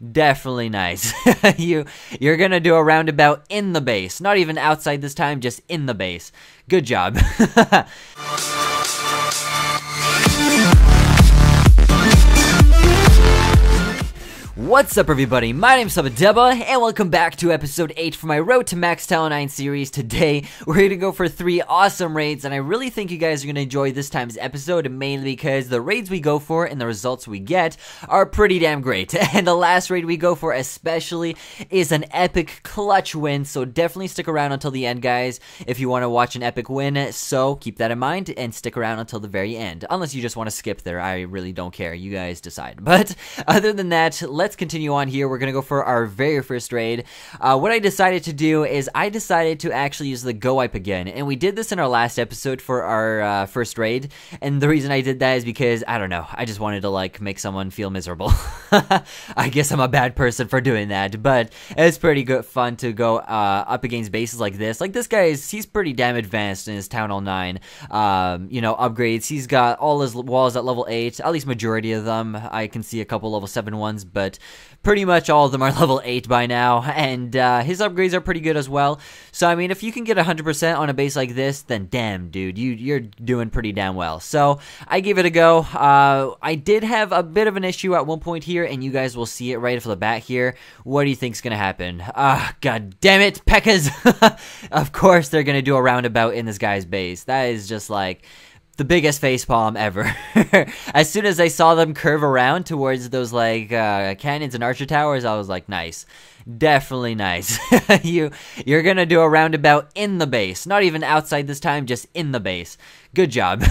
Definitely nice. You're gonna do a roundabout in the base. Not even outside this time, just in the base. Good job. What's up, everybody? My name's HubaDuba, and welcome back to episode 8 for my Road to Max TH9 series. Today, we're gonna go for 3 awesome raids, and I really think you guys are gonna enjoy this time's episode, mainly because the raids we go for and the results we get are pretty damn great. And the last raid we go for especially is an epic clutch win, so definitely stick around until the end, guys, if you want to watch an epic win. So keep that in mind and stick around until the very end, unless you just want to skip there. I really don't care. You guys decide. But other than that, let's continue on here. We're gonna go for our very first raid. What I decided to do is I decided to actually use the Go Wipe again, and we did this in our last episode for our first raid, and the reason I did that is because, I don't know, I just wanted to like make someone feel miserable. I guess I'm a bad person for doing that, but it's pretty good fun to go up against bases like this. Like this guy he's pretty damn advanced in his Town Hall 9 upgrades. He's got all his walls at level 8, at least majority of them. I can see a couple level 7 ones, but pretty much all of them are level 8 by now, and his upgrades are pretty good as well. So, I mean, if you can get 100% on a base like this, then damn, dude, you're doing pretty damn well. So, I gave it a go. I did have a bit of an issue at one point here, and you guys will see it right off the bat here. What do you think's gonna happen? God damn it, Pekkas! Of course they're gonna do a roundabout in this guy's base. That is just like the biggest facepalm ever. As soon as I saw them curve around towards those like cannons and archer towers, I was like, nice. Definitely nice. You're gonna do a roundabout in the base. Not even outside this time, just in the base. Good job.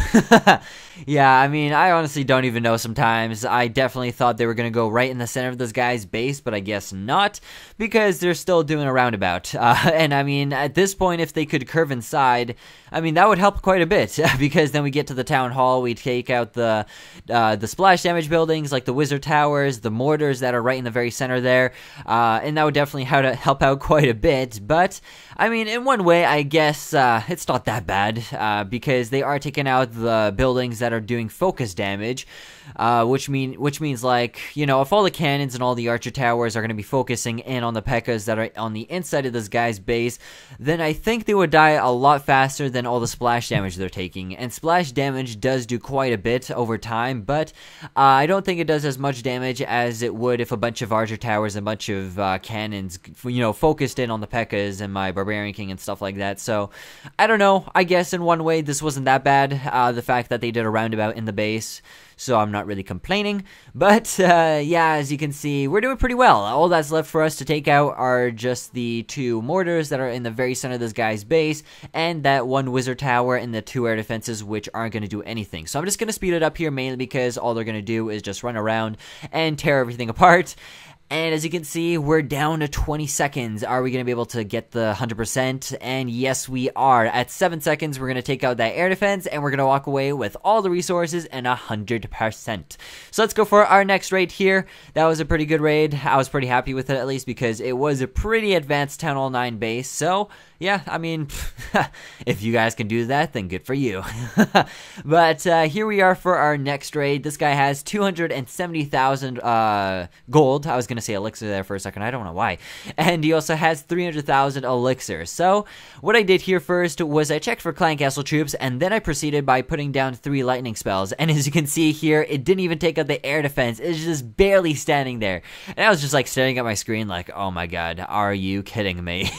Yeah, I mean, I honestly don't even know sometimes. I definitely thought they were gonna go right in the center of this guy's base, but I guess not, because they're still doing a roundabout. And I mean, at this point, if they could curve inside, I mean, that would help quite a bit, because then we get to the town hall, we take out the splash damage buildings, like the wizard towers, the mortars that are right in the very center there, and that would definitely help out quite a bit. But I mean, in one way, I guess it's not that bad, because they are taking out the buildings that are doing focus damage, which means, like, you know, if all the cannons and all the archer towers are going to be focusing in on the Pekkas that are on the inside of this guy's base, then I think they would die a lot faster than all the splash damage they're taking. And splash damage does do quite a bit over time, but I don't think it does as much damage as it would if a bunch of archer towers and a bunch of cannons, you know, focused in on the Pekkas and my Barbarian King and stuff like that. So I don't know, I guess in one way this wasn't that bad, the fact that they did a roundabout in the base, so I'm not really complaining. But yeah, as you can see, we're doing pretty well. All that's left for us to take out are just the 2 mortars that are in the very center of this guy's base, and that 1 wizard tower and the 2 air defenses, which aren't going to do anything. So I'm just going to speed it up here, mainly because all they're going to do is just run around and tear everything apart. And as you can see, we're down to 20 seconds. Are we going to be able to get the 100%? And yes, we are. At 7 seconds, we're going to take out that air defense, and we're going to walk away with all the resources and 100%. So let's go for our next raid here. That was a pretty good raid. I was pretty happy with it, at least, because it was a pretty advanced Town Hall 9 base. So yeah, I mean, if you guys can do that, then good for you. But here we are for our next raid. This guy has 270,000 gold. I was going to say elixir there for a second. I don't know why. And he also has 300,000 elixir. So what I did here first was I checked for clan castle troops, and then I proceeded by putting down 3 lightning spells. And as you can see here, it didn't even take out the air defense. It's just barely standing there. And I was just like staring at my screen like, oh my god, are you kidding me?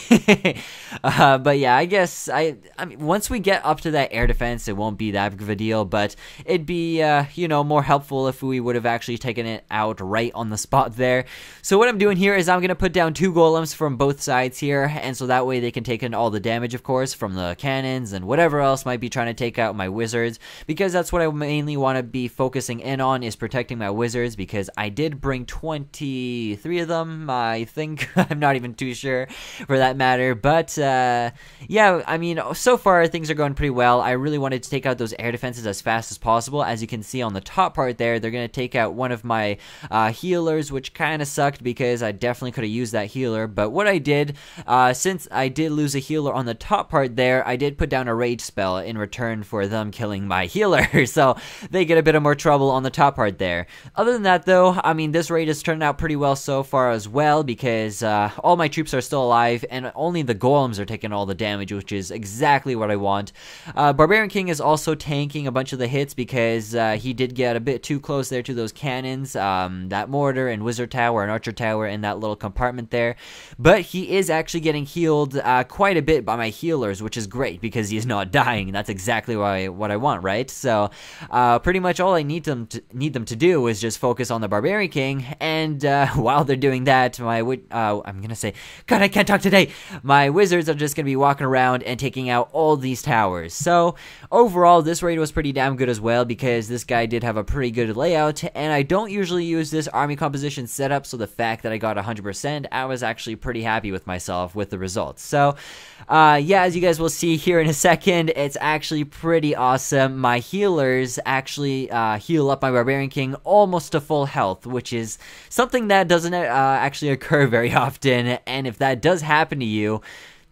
But yeah, I guess I mean, once we get up to that air defense, it won't be that big of a deal, but it'd be, you know, more helpful if we would have actually taken it out right on the spot there. So what I'm doing here is I'm going to put down 2 golems from both sides here, and so that way they can take in all the damage, of course, from the cannons and whatever else might be trying to take out my wizards, because that's what I mainly want to be focusing in on, is protecting my wizards, because I did bring 23 of them, I think. I'm not even too sure for that matter, but yeah, I mean, so far things are going pretty well. I really wanted to take out those air defenses as fast as possible. As you can see on the top part there, they're going to take out one of my healers, which kind of sucked because I definitely could have used that healer. But what I did, since I did lose a healer on the top part there, I did put down a rage spell in return for them killing my healer. So they get a bit of more trouble on the top part there. Other than that though, I mean, this raid has turned out pretty well so far as well, because all my troops are still alive and only the golems are taking all the damage, which is exactly what I want. Barbarian King is also tanking a bunch of the hits because he did get a bit too close there to those cannons, that mortar and wizard tower and archer tower in that little compartment there. But he is actually getting healed quite a bit by my healers, which is great because he is not dying. That's exactly what I want, right? So pretty much all I need them to do is just focus on the Barbarian King, and while they're doing that, I'm gonna say, God, I can't talk today. My wizards are just gonna be walking around and taking out all these towers. So overall, this raid was pretty damn good as well, because this guy did have a pretty good layout, and I don't usually use this army composition setup, so the fact that I got 100%, I was actually pretty happy with myself with the results. So yeah, as you guys will see here in a second, it's actually pretty awesome. My healers actually heal up my Barbarian King almost to full health, which is something that doesn't actually occur very often, and if that does happen to you,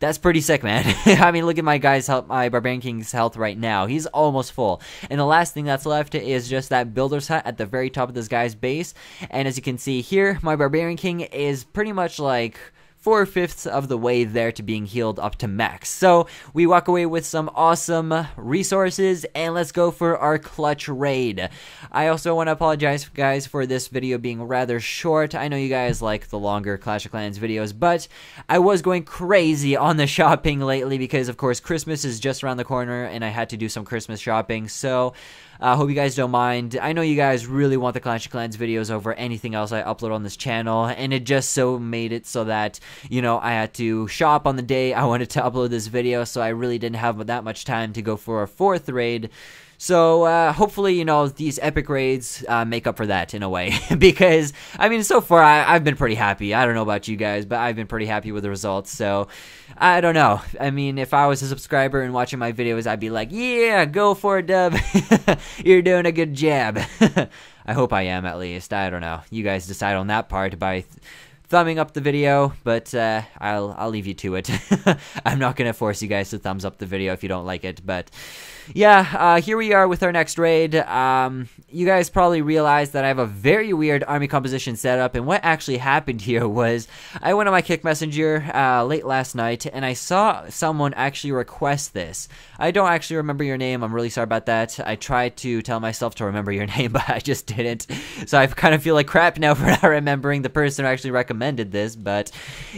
that's pretty sick, man. I mean, look at my my Barbarian King's health right now. He's almost full. And the last thing that's left is just that builder's hut at the very top of this guy's base. And as you can see here, my Barbarian King is pretty much like 4/5 of the way there to being healed up to max. So we walk away with some awesome resources, and let's go for our clutch raid. I also want to apologize, guys, for this video being rather short. I know you guys like the longer Clash of Clans videos, but I was going crazy on the shopping lately because, of course, Christmas is just around the corner, and I had to do some Christmas shopping. So I hope you guys don't mind. I know you guys really want the Clash of Clans videos over anything else I upload on this channel, and it just so made it so that, you know, I had to shop on the day I wanted to upload this video, so I really didn't have that much time to go for a 4th raid. So hopefully, you know, these epic raids make up for that in a way, because I mean, so far I've been pretty happy. I don't know about you guys, but I've been pretty happy with the results. So I don't know. I mean, if I was a subscriber and watching my videos, I'd be like, yeah, go for it, Dub. You're doing a good job. I hope I am, at least. I don't know. You guys decide on that part by thumbing up the video, but I'll leave you to it. I'm not gonna force you guys to thumbs up the video if you don't like it, but yeah, here we are with our next raid. You guys probably realized that I have a very weird army composition setup, and what actually happened here was I went on my Kik Messenger late last night, and I saw someone actually request this. I don't actually remember your name. I'm really sorry about that. I tried to tell myself to remember your name, but I just didn't. So I kind of feel like crap now for not remembering the person who actually recommended this. But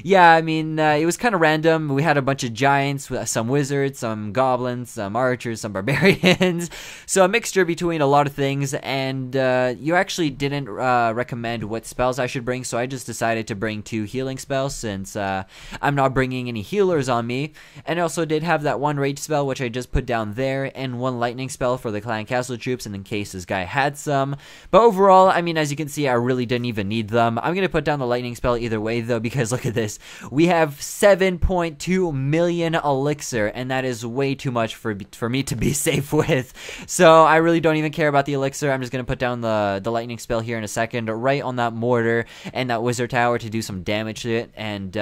yeah, I mean, it was kind of random. We had a bunch of giants, some wizards, some goblins, some archers, some barbarians. So a mixture between a lot of things. And you actually didn't recommend what spells I should bring, so I just decided to bring 2 healing spells since I'm not bringing any healers on me. And I also did have that 1 rage spell, which I just put down there, and 1 lightning spell for the clan castle troops, and in case this guy had some. But overall, I mean, as you can see, I really didn't even need them. I'm gonna put down the lightning spell either way though, because look at this. We have 7.2 million elixir, and that is way too much for me to be safe with. So I really don't even care about the elixir. I'm just gonna put down the lightning spell here in a second, right on that mortar and that wizard tower to do some damage to it. And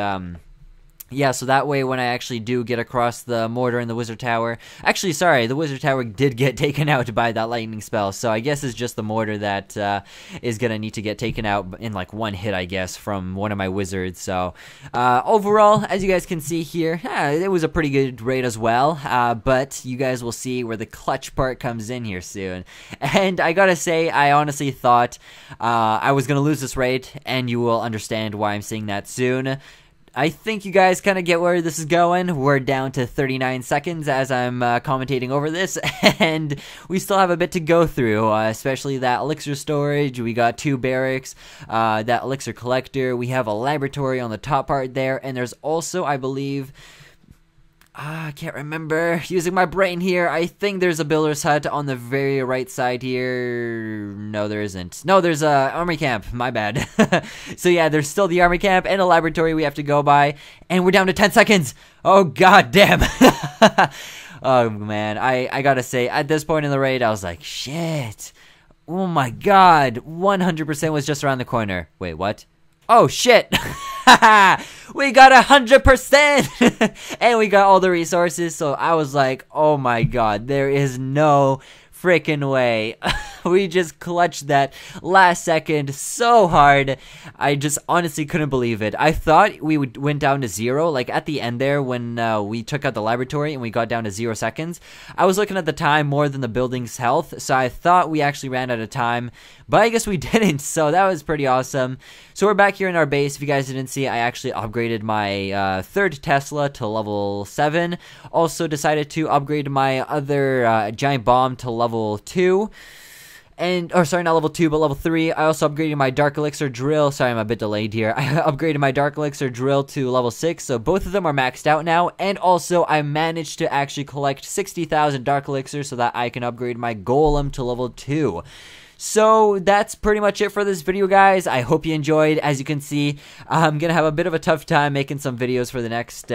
yeah, so that way when I actually do get across the mortar and the wizard tower, actually, sorry, the wizard tower did get taken out by that lightning spell, so I guess it's just the mortar that is gonna need to get taken out in like 1 hit, I guess, from one of my wizards. So overall, as you guys can see here, it was a pretty good raid as well, but you guys will see where the clutch part comes in here soon. And I gotta say, I honestly thought I was gonna lose this raid, and you will understand why I'm saying that soon. I think you guys kind of get where this is going. We're down to 39 seconds as I'm commentating over this, and we still have a bit to go through, especially that elixir storage. We got 2 barracks, that elixir collector. We have a laboratory on the top part there, and there's also, I believe, I can't remember. Using my brain here, I think there's a builder's hut on the very right side here. No, there isn't. No, there's a army camp. My bad. So yeah, there's still the army camp and a laboratory we have to go by, and we're down to 10 seconds. Oh god damn. Oh man, I gotta say, at this point in the raid, I was like, shit. Oh my god, 100% was just around the corner. Wait, what? Oh shit! We got 100%! And we got all the resources, so I was like, oh my god, there is no freaking way. We just clutched that last second so hard. I just honestly couldn't believe it. I thought we went down to 0, like at the end there when we took out the laboratory and we got down to 0 seconds. I was looking at the time more than the building's health, so I thought we actually ran out of time, but I guess we didn't, so that was pretty awesome. So we're back here in our base. If you guys didn't see, I actually upgraded my third Tesla to level 7. Also decided to upgrade my other giant bomb to level 2. Sorry, not level 2, but level 3. I also upgraded my Dark Elixir drill. Sorry, I'm a bit delayed here. I upgraded my Dark Elixir drill to level 6, so both of them are maxed out now. And also, I managed to actually collect 60,000 Dark Elixir so that I can upgrade my Golem to level 2. So that's pretty much it for this video, guys. I hope you enjoyed. As you can see, I'm gonna have a bit of a tough time making some videos for the next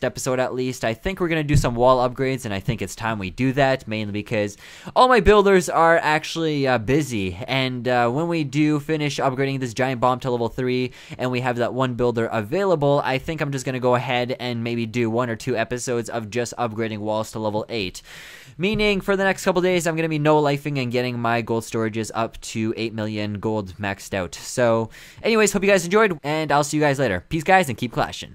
episode at least. I think we're gonna do some wall upgrades, and I think it's time we do that, mainly because all my builders are actually busy. And when we do finish upgrading this giant bomb to level 3, and we have that one builder available, I think I'm just gonna go ahead and maybe do 1 or 2 episodes of just upgrading walls to level 8. Meaning, for the next couple days, I'm going to be no-lifing and getting my gold storages up to 8 million gold maxed out. So, anyways, hope you guys enjoyed, and I'll see you guys later. Peace, guys, and keep clashing.